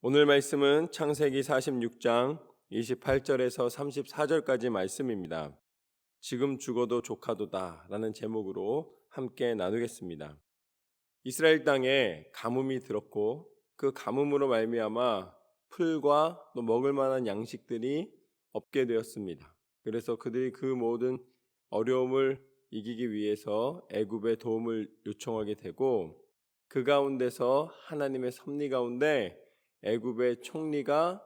오늘 말씀은 창세기 46장 28절에서 34절까지 말씀입니다. 지금 죽어도 조카도다 라는 제목으로 함께 나누겠습니다. 이스라엘 땅에 가뭄이 들었고 그 가뭄으로 말미암아 풀과 또 먹을 만한 양식들이 없게 되었습니다. 그래서 그들이 그 모든 어려움을 이기기 위해서 애굽의 도움을 요청하게 되고 그 가운데서 하나님의 섭리 가운데 애굽의 총리가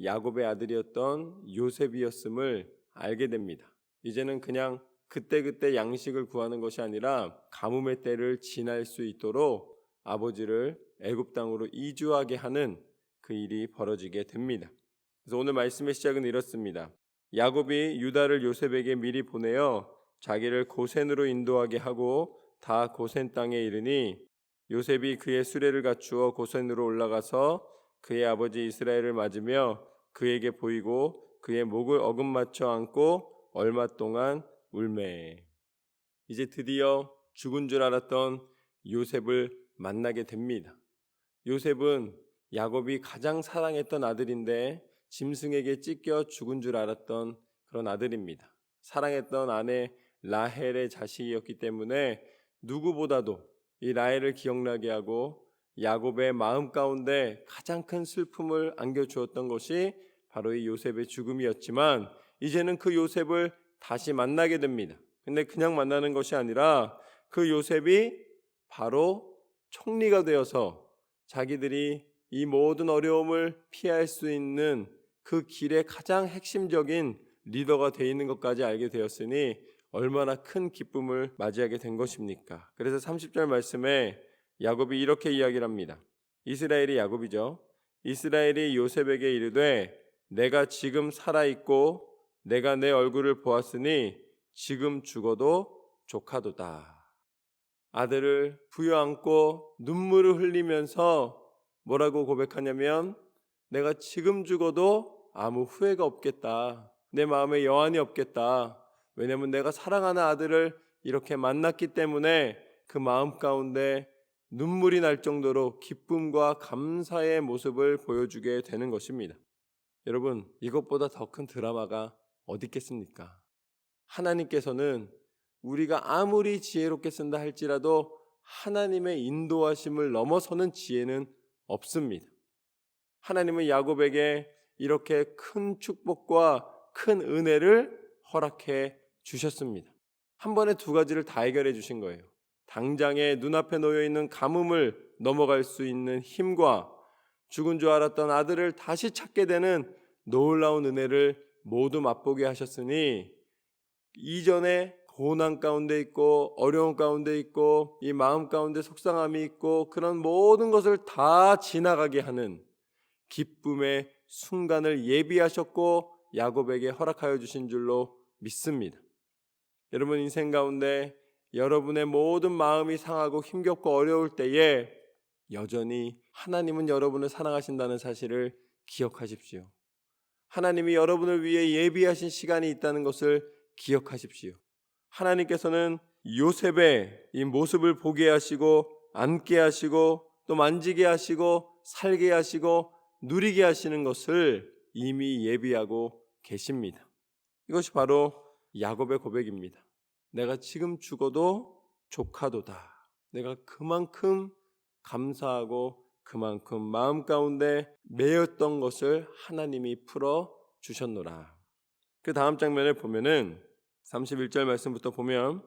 야곱의 아들이었던 요셉이었음을 알게 됩니다. 이제는 그냥 그때그때 양식을 구하는 것이 아니라 가뭄의 때를 지날 수 있도록 아버지를 애굽 땅으로 이주하게 하는 그 일이 벌어지게 됩니다. 그래서 오늘 말씀의 시작은 이렇습니다. 야곱이 유다를 요셉에게 미리 보내어 자기를 고센으로 인도하게 하고 다 고센 땅에 이르니 요셉이 그의 수레를 갖추어 고센으로 올라가서 그의 아버지 이스라엘을 맞으며 그에게 보이고 그의 목을 어금맞춰 안고 얼마 동안 울매. 이제 드디어 죽은 줄 알았던 요셉을 만나게 됩니다. 요셉은 야곱이 가장 사랑했던 아들인데 짐승에게 찢겨 죽은 줄 알았던 그런 아들입니다. 사랑했던 아내 라헬의 자식이었기 때문에 누구보다도 이 라헬을 기억나게 하고 야곱의 마음 가운데 가장 큰 슬픔을 안겨주었던 것이 바로 이 요셉의 죽음이었지만 이제는 그 요셉을 다시 만나게 됩니다. 근데 그냥 만나는 것이 아니라 그 요셉이 바로 총리가 되어서 자기들이 이 모든 어려움을 피할 수 있는 그 길의 가장 핵심적인 리더가 되어 있는 것까지 알게 되었으니 얼마나 큰 기쁨을 맞이하게 된 것입니까? 그래서 30절 말씀에 야곱이 이렇게 이야기를 합니다. 이스라엘이 야곱이죠. 이스라엘이 요셉에게 이르되 내가 지금 살아있고 내가 내 얼굴을 보았으니 지금 죽어도 조카도다. 아들을 부여안고 눈물을 흘리면서 뭐라고 고백하냐면 내가 지금 죽어도 아무 후회가 없겠다. 내 마음에 여한이 없겠다. 왜냐하면 내가 사랑하는 아들을 이렇게 만났기 때문에 그 마음 가운데 눈물이 날 정도로 기쁨과 감사의 모습을 보여주게 되는 것입니다. 여러분, 이것보다 더 큰 드라마가 어디 있겠습니까? 하나님께서는 우리가 아무리 지혜롭게 쓴다 할지라도 하나님의 인도하심을 넘어서는 지혜는 없습니다. 하나님은 야곱에게 이렇게 큰 축복과 큰 은혜를 허락해 주셨습니다. 한 번에 두 가지를 다 해결해 주신 거예요. 당장에 눈앞에 놓여있는 가뭄을 넘어갈 수 있는 힘과 죽은 줄 알았던 아들을 다시 찾게 되는 놀라운 은혜를 모두 맛보게 하셨으니 이전에 고난 가운데 있고 어려움 가운데 있고 이 마음 가운데 속상함이 있고 그런 모든 것을 다 지나가게 하는 기쁨의 순간을 예비하셨고 야곱에게 허락하여 주신 줄로 믿습니다. 여러분 인생 가운데 여러분의 모든 마음이 상하고 힘겹고 어려울 때에 여전히 하나님은 여러분을 사랑하신다는 사실을 기억하십시오. 하나님이 여러분을 위해 예비하신 시간이 있다는 것을 기억하십시오. 하나님께서는 요셉의 이 모습을 보게 하시고 앉게 하시고 또 만지게 하시고 살게 하시고 누리게 하시는 것을 이미 예비하고 계십니다. 이것이 바로 야곱의 고백입니다. 내가 지금 죽어도 조카도다. 내가 그만큼 감사하고 그만큼 마음 가운데 매였던 것을 하나님이 풀어 주셨노라. 그 다음 장면을 보면은 31절 말씀부터 보면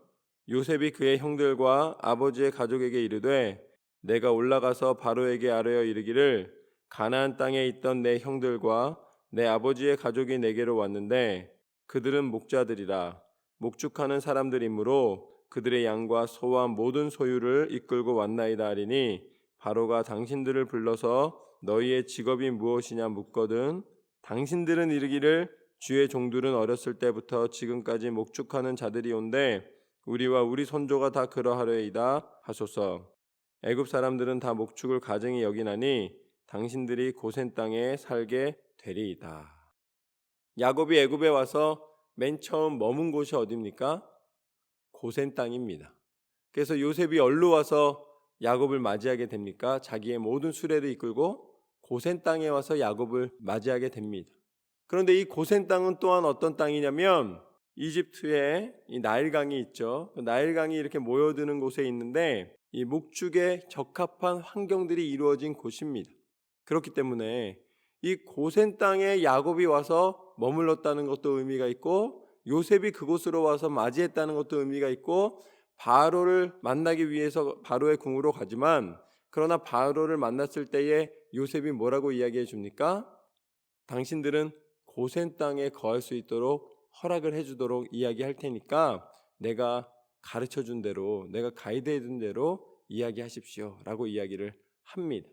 요셉이 그의 형들과 아버지의 가족에게 이르되 내가 올라가서 바로에게 아뢰어 이르기를 가나안 땅에 있던 내 형들과 내 아버지의 가족이 내게로 왔는데 그들은 목자들이라 목축하는 사람들이므로 그들의 양과 소와 모든 소유를 이끌고 왔나이다 하리니 바로가 당신들을 불러서 너희의 직업이 무엇이냐 묻거든 당신들은 이르기를 주의 종들은 어렸을 때부터 지금까지 목축하는 자들이온데 우리와 우리 손조가 다 그러하려이다 하소서. 애굽 사람들은 다 목축을 가증히 여기나니 당신들이 고센 땅에 살게 되리이다. 야곱이 애굽에 와서 맨 처음 머문 곳이 어디입니까? 고센 땅입니다. 그래서 요셉이 얼로 와서 야곱을 맞이하게 됩니까? 자기의 모든 수레를 이끌고 고센 땅에 와서 야곱을 맞이하게 됩니다. 그런데 이 고센 땅은 또한 어떤 땅이냐면 이집트에 이 나일강이 있죠. 그 나일강이 이렇게 모여드는 곳에 있는데 이 목축에 적합한 환경들이 이루어진 곳입니다. 그렇기 때문에 이 고센 땅에 야곱이 와서 머물렀다는 것도 의미가 있고 요셉이 그곳으로 와서 맞이했다는 것도 의미가 있고 바로를 만나기 위해서 바로의 궁으로 가지만 그러나 바로를 만났을 때에 요셉이 뭐라고 이야기해 줍니까? 당신들은 고센 땅에 거할 수 있도록 허락을 해주도록 이야기할 테니까 내가 가르쳐준 대로 내가 가이드해준 대로 이야기하십시오 라고 이야기를 합니다.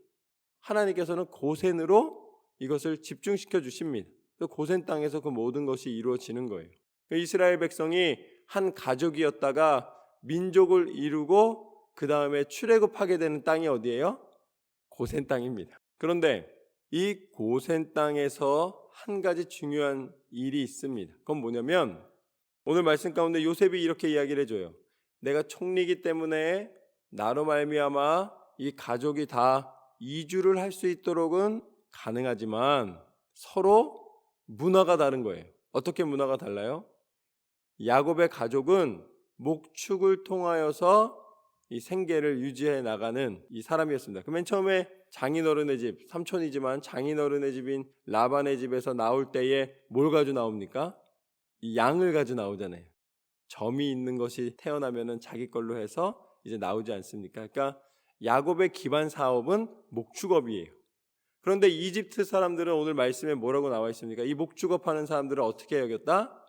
하나님께서는 고센으로 이것을 집중시켜 주십니다. 고센 땅에서 그 모든 것이 이루어지는 거예요. 이스라엘 백성이 한 가족이었다가 민족을 이루고 그 다음에 출애굽하게 되는 땅이 어디예요? 고센 땅입니다. 그런데 이 고센 땅에서 한 가지 중요한 일이 있습니다. 그건 뭐냐면 오늘 말씀 가운데 요셉이 이렇게 이야기를 해줘요. 내가 총리이기 때문에 나로 말미암아 이 가족이 다 이주를 할 수 있도록은 가능하지만 서로 문화가 다른 거예요. 어떻게 문화가 달라요? 야곱의 가족은 목축을 통하여서 이 생계를 유지해 나가는 이 사람이었습니다. 맨 처음에 장인어른의 집, 삼촌이지만 장인어른의 집인 라반의 집에서 나올 때에 뭘 가지고 나옵니까? 이 양을 가지고 나오잖아요. 점이 있는 것이 태어나면은 자기 걸로 해서 이제 나오지 않습니까? 그러니까 야곱의 기반 사업은 목축업이에요. 그런데 이집트 사람들은 오늘 말씀에 뭐라고 나와 있습니까? 이 목축업하는 사람들을 어떻게 여겼다?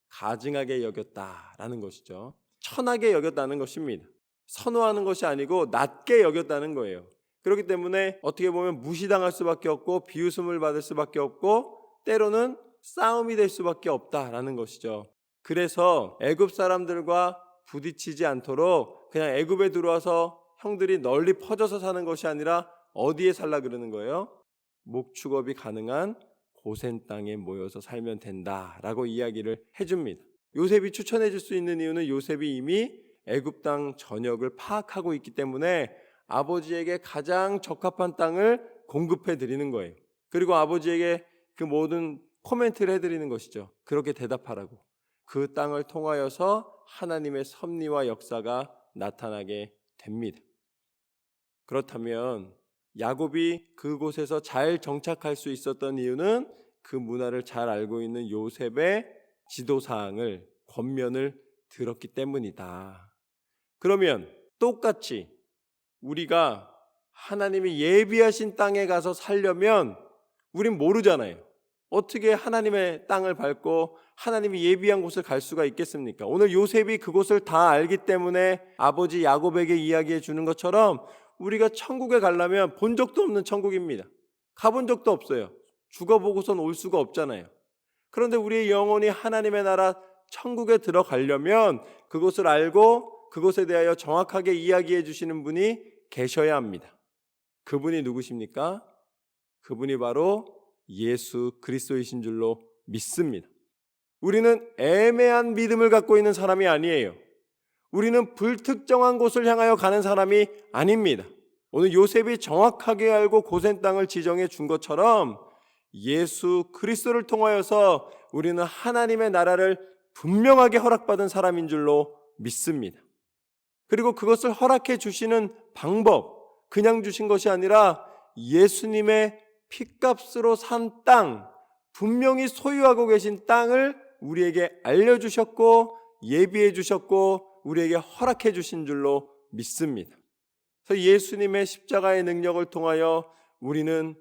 가증하게 여겼다라는 것이죠. 천하게 여겼다는 것입니다. 선호하는 것이 아니고 낮게 여겼다는 거예요. 그렇기 때문에 어떻게 보면 무시당할 수밖에 없고 비웃음을 받을 수밖에 없고 때로는 싸움이 될 수밖에 없다라는 것이죠. 그래서 애굽 사람들과 부딪히지 않도록 그냥 애굽에 들어와서 형들이 널리 퍼져서 사는 것이 아니라 어디에 살라 그러는 거예요? 목축업이 가능한 고센 땅에 모여서 살면 된다라고 이야기를 해줍니다. 요셉이 추천해 줄 수 있는 이유는 요셉이 이미 애굽 땅 전역을 파악하고 있기 때문에 아버지에게 가장 적합한 땅을 공급해 드리는 거예요. 그리고 아버지에게 그 모든 코멘트를 해드리는 것이죠. 그렇게 대답하라고. 그 땅을 통하여서 하나님의 섭리와 역사가 나타나게 됩니다. 그렇다면 야곱이 그곳에서 잘 정착할 수 있었던 이유는 그 문화를 잘 알고 있는 요셉의 지도사항을 권면을 들었기 때문이다. 그러면 똑같이 우리가 하나님이 예비하신 땅에 가서 살려면 우린 모르잖아요. 어떻게 하나님의 땅을 밟고 하나님이 예비한 곳을 갈 수가 있겠습니까? 오늘 요셉이 그곳을 다 알기 때문에 아버지 야곱에게 이야기해 주는 것처럼 우리가 천국에 가려면 본 적도 없는 천국입니다. 가본 적도 없어요. 죽어보고선 올 수가 없잖아요. 그런데 우리의 영혼이 하나님의 나라 천국에 들어가려면 그곳을 알고 그곳에 대하여 정확하게 이야기해 주시는 분이 계셔야 합니다. 그분이 누구십니까? 그분이 바로 예수 그리스도이신 줄로 믿습니다. 우리는 애매한 믿음을 갖고 있는 사람이 아니에요. 우리는 불특정한 곳을 향하여 가는 사람이 아닙니다. 오늘 요셉이 정확하게 알고 고센 땅을 지정해 준 것처럼 예수 그리스도를 통하여서 우리는 하나님의 나라를 분명하게 허락받은 사람인 줄로 믿습니다. 그리고 그것을 허락해 주시는 방법, 그냥 주신 것이 아니라 예수님의 핏값으로 산 땅, 분명히 소유하고 계신 땅을 우리에게 알려주셨고 예비해 주셨고 우리에게 허락해 주신 줄로 믿습니다. 그래서 예수님의 십자가의 능력을 통하여 우리는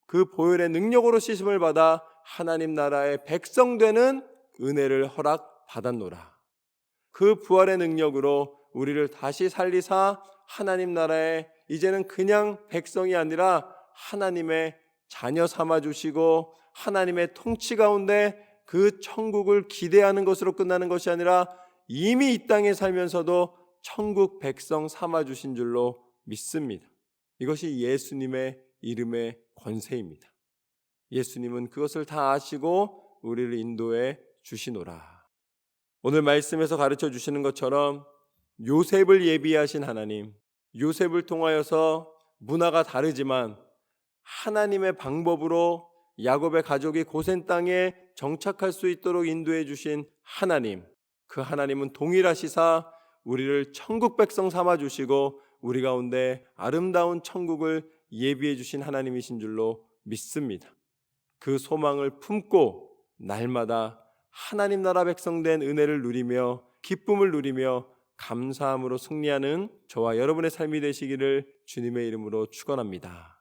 그 보혈의 능력으로 씻음을 받아 하나님 나라의 백성 되는 은혜를 허락받았노라. 그 부활의 능력으로 우리를 다시 살리사 하나님 나라에 이제는 그냥 백성이 아니라 하나님의 자녀 삼아주시고 하나님의 통치 가운데 그 천국을 기대하는 것으로 끝나는 것이 아니라 이미 이 땅에 살면서도 천국 백성 삼아주신 줄로 믿습니다. 이것이 예수님의 이름의 권세입니다. 예수님은 그것을 다 아시고 우리를 인도해 주시노라. 오늘 말씀에서 가르쳐 주시는 것처럼 요셉을 예비하신 하나님, 요셉을 통하여서 문화가 다르지만 하나님의 방법으로 야곱의 가족이 고센 땅에 정착할 수 있도록 인도해 주신 하나님, 그 하나님은 동일하시사 우리를 천국 백성 삼아 주시고 우리 가운데 아름다운 천국을 예비해 주신 하나님이신 줄로 믿습니다. 그 소망을 품고 날마다 하나님 나라 백성 된 은혜를 누리며 기쁨을 누리며 감사함으로 승리하는 저와 여러분의 삶이 되시기를 주님의 이름으로 축원합니다.